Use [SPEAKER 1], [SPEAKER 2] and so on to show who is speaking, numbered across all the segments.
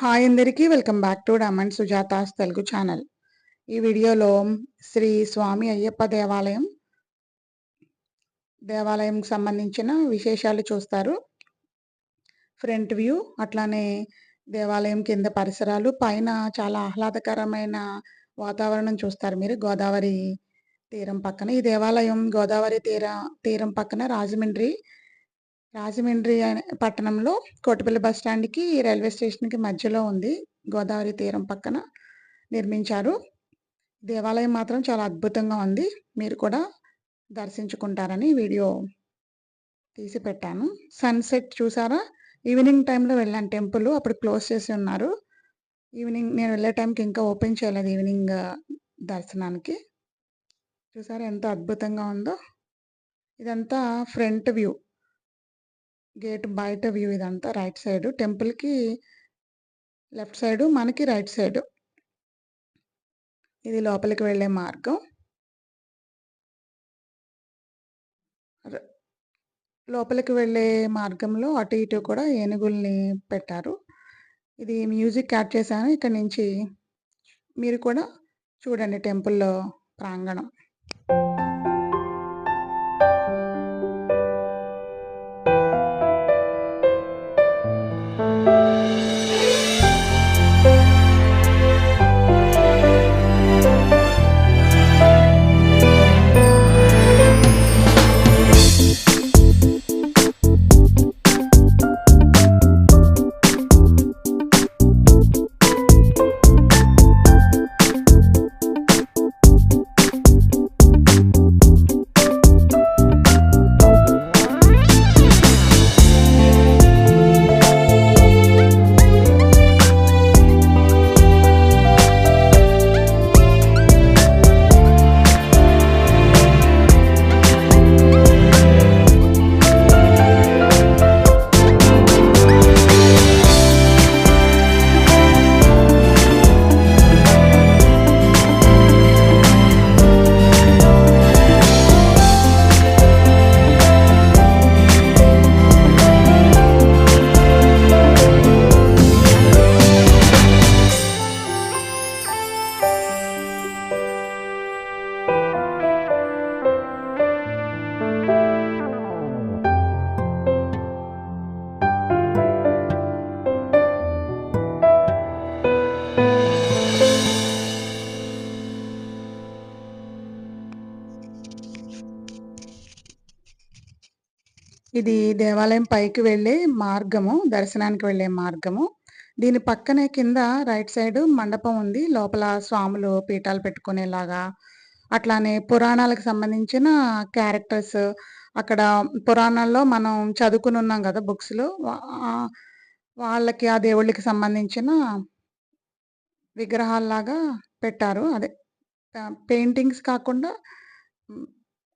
[SPEAKER 1] Hi అందరికీ welcome back to diamond Sujata's Telugu channel. ఈ వీడియోలో శ్రీ స్వామి అయ్యప్ప దేవాలయంకి సంబంధించిన విశేషాలు చూస్తారు. ఫ్రంట్ వ్యూ, అట్లానే దేవాలయం కింద పరిసరాలు, పైన చాలా ఆహ్లాదకరమైన వాతావరణం చూస్తారు మీరు గోదావరి తీరం పక్కన. ఈ దేవాలయం గోదావరి తీరం పక్కన రాజమండ్రి అనే పట్టణంలో కోటిపల్లి బస్ స్టాండ్‌కి, రైల్వే స్టేషన్‌కి మధ్యలో ఉంది. గోదావరి తీరం పక్కన నిర్మించారు. దేవాలయం మాత్రం చాలా అద్భుతంగా ఉంది. మీరు కూడా దర్శించుకుంటారని వీడియో తీసి పెట్టాను. సన్‌సెట్ చూసారా? ఈవినింగ్ టైంలో వెళ్ళాను టెంపుల్. అప్పుడు క్లోజ్ చేసి ఉన్నారు. ఈవినింగ్ నేను వెళ్ళే టైంకి ఇంకా ఓపెన్ చేయలేదు ఈవినింగ్ దర్శనానికి. చూసారా ఎంత అద్భుతంగా ఉందో? ఇదంతా ఫ్రంట్ వ్యూ. గేట్ బయట వ్యూ ఇదంతా రైట్ సైడ్. టెంపుల్‌కి లెఫ్ట్ సైడు, మనకి రైట్ సైడు. ఇది లోపలికి వెళ్ళే మార్గం. ర లోపలికి వెళ్ళే మార్గంలో అటు ఇటు కూడా ఏనుగుల్ని పెట్టారు. ఇది మ్యూజిక్ యాడ్ చేశాను. ఇక్కడి నుంచి మీరు కూడా చూడండి టెంపుల్‌లో ప్రాంగణం. ఇది దేవాలయం పైకి వెళ్ళే మార్గము. దర్శనానికి వెళ్ళే మార్గము. దీని పక్కనే కింద రైట్ సైడ్ మండపం ఉంది. లోపల స్వాములు పీఠాలు పెట్టుకునేలాగా, అట్లానే పురాణాలకు సంబంధించిన క్యారెక్టర్స్ అక్కడ పురాణాల్లో మనం చదువుకుని ఉన్నాం గదా! బుక్స్‌లో. వాళ్ళకి ఆ దేవుళ్ళకి సంబంధించిన విగ్రహాల్లాగా పెట్టారు. అదే పెయింటింగ్స్ కాకుండా హ్మ్.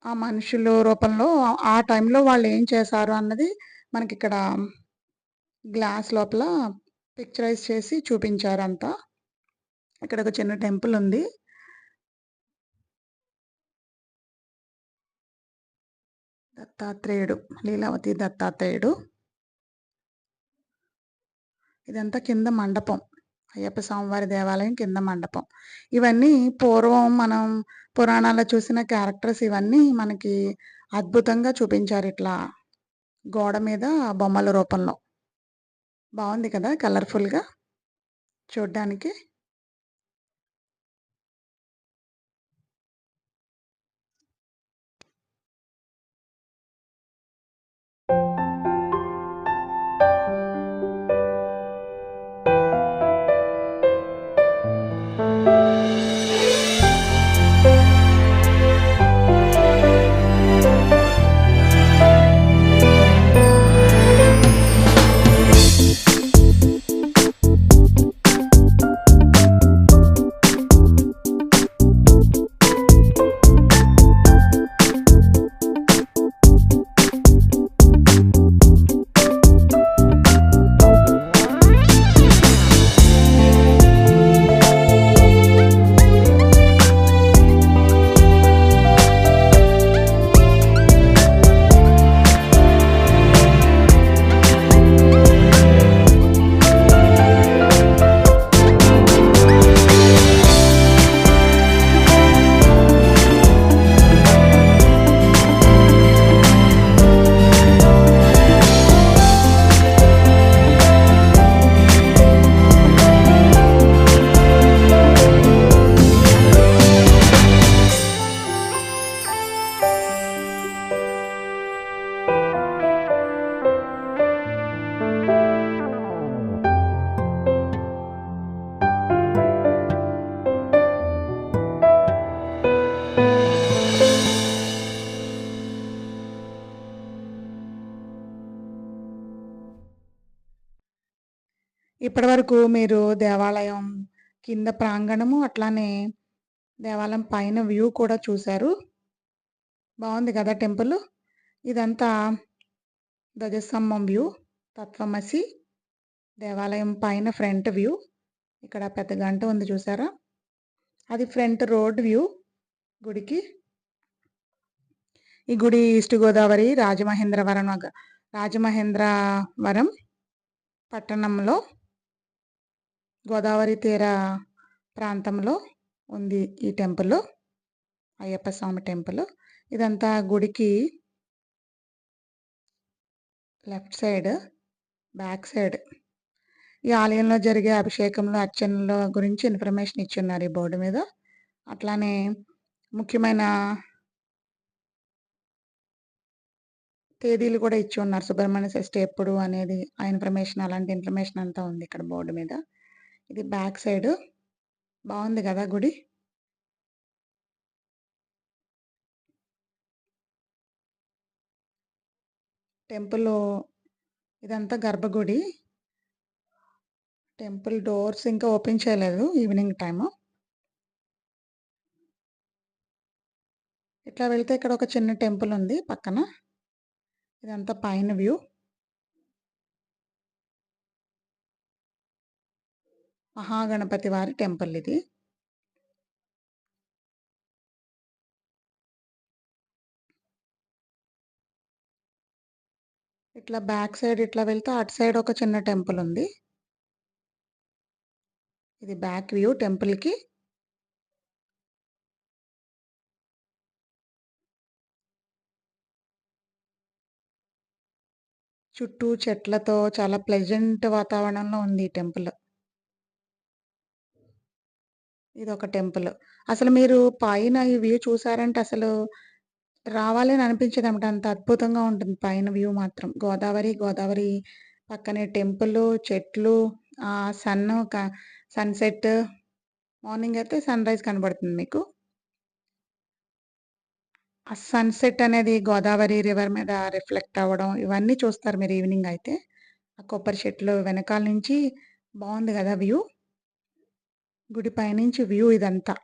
[SPEAKER 1] ఆ మనుషులు రూపంలో ఆ టైంలో వాళ్ళేం చేశారు అన్నది మనకిక్కడ గ్లాస్ లోపల పిక్చరైజ్ చేసి చూపించారంతా. ఇక్కడొక చిన్న టెంపుల్ ఉంది. దత్తాత్రేయుడు, లీలావతి దత్తాత్రేయుడు. ఇదంతా కింద మండపం. అయ్యప్ప స్వామివారి దేవాలయం కింద మండపం. ఇవన్నీ పూర్వం మనం పురాణాల్లో చూసిన క్యారెక్టర్స్ ఇవన్నీ మనకి అద్భుతంగా చూపించారు ఇట్లా గోడ మీద బొమ్మల రూపంలో. బావుంది కదా! కలర్‌ఫుల్‌గా చూడ్డానికి. ఇప్పటివరకు మీరు దేవాలయం కింద ప్రాంగణము, అట్లానే దేవాలయం పైన వ్యూ కూడా చూసారు. బావుంది కదా టెంపులు. ఇదంతా ధ్వజస్తంభం వ్యూ, తత్వమసి, దేవాలయం పైన ఫ్రంట్ వ్యూ. ఇక్కడ పెద్ద గంట ఉంది చూసారా? అది ఫ్రంట్ రోడ్ వ్యూ గుడికి. ఈ గుడి ఈస్ట్ గోదావరి రాజమహేంద్రవరం పట్టణంలో గోదావరి తీర ప్రాంతంలో ఉంది ఈ టెంపుల్. అయ్యప్ప స్వామి టెంపుల్. ఇదంతా గుడికి లెఫ్ట్ సైడ్, బ్యాక్ సైడ్ ఈ ఆలయంలో జరిగే అభిషేకంలో, అర్చనల గురించి ఇన్ఫర్మేషన్ ఇచ్చున్నారు ఈ బోర్డు మీద. అట్లానే ముఖ్యమైన తేదీలు కూడా ఇచ్చి ఉన్నారు. సుబ్రహ్మణ్య షష్ఠి ఎప్పుడు అనేది ఆ ఇన్ఫర్మేషన్, అలాంటి ఇన్ఫర్మేషన్ అంతా ఉంది ఇక్కడ బోర్డు మీద. ఇది బ్యాక్ సైడ్. బాగుంది కదా గుడి. టెంపుల్ ఇదంతా గర్భగుడి. టెంపుల్ డోర్స్ ఇంకా ఓపెన్ చేయలేదు, ఈవినింగ్ టైము. ఇట్లా వెళ్తే ఇక్కడ ఒక చిన్న టెంపుల్ ఉంది పక్కన. ఇదంతా పైన వ్యూ. మహాగణపతి వారి టెంపుల్ ఇది. ఇట్లా బ్యాక్ సైడ్ ఇట్లా వెళ్తే అటు సైడ్ ఒక చిన్న టెంపుల్ ఉంది. ఇది బ్యాక్ వ్యూ టెంపుల్కి. చుట్టూ చెట్లతో చాలా ప్లెజెంట్ వాతావరణంలో ఉంది ఈ టెంపుల్. ఇదొక టెంపుల్. అసలు మీరు పైన ఈ వ్యూ చూసారంటే అసలు రావాలి అని అనిపించదనమాట. అంత అద్భుతంగా ఉంటుంది పైన వ్యూ మాత్రం. గోదావరి పక్కనే టెంపులు, చెట్లు, సన్ను సన్‌సెట్, మార్నింగ్ అయితే సన్‌రైజ్ కనబడుతుంది మీకు. ఆ సన్‌సెట్ అనేది గోదావరి రివర్ మీద రిఫ్లెక్ట్ అవ్వడం, ఇవన్నీ చూస్తారు మీరు ఈవినింగ్ అయితే. ఆ కొబ్బరి చెట్లు వెనకాల నుంచి బావుంది గదా వ్యూ. గుడి పైనుంచి వ్యూ ఇదంతా.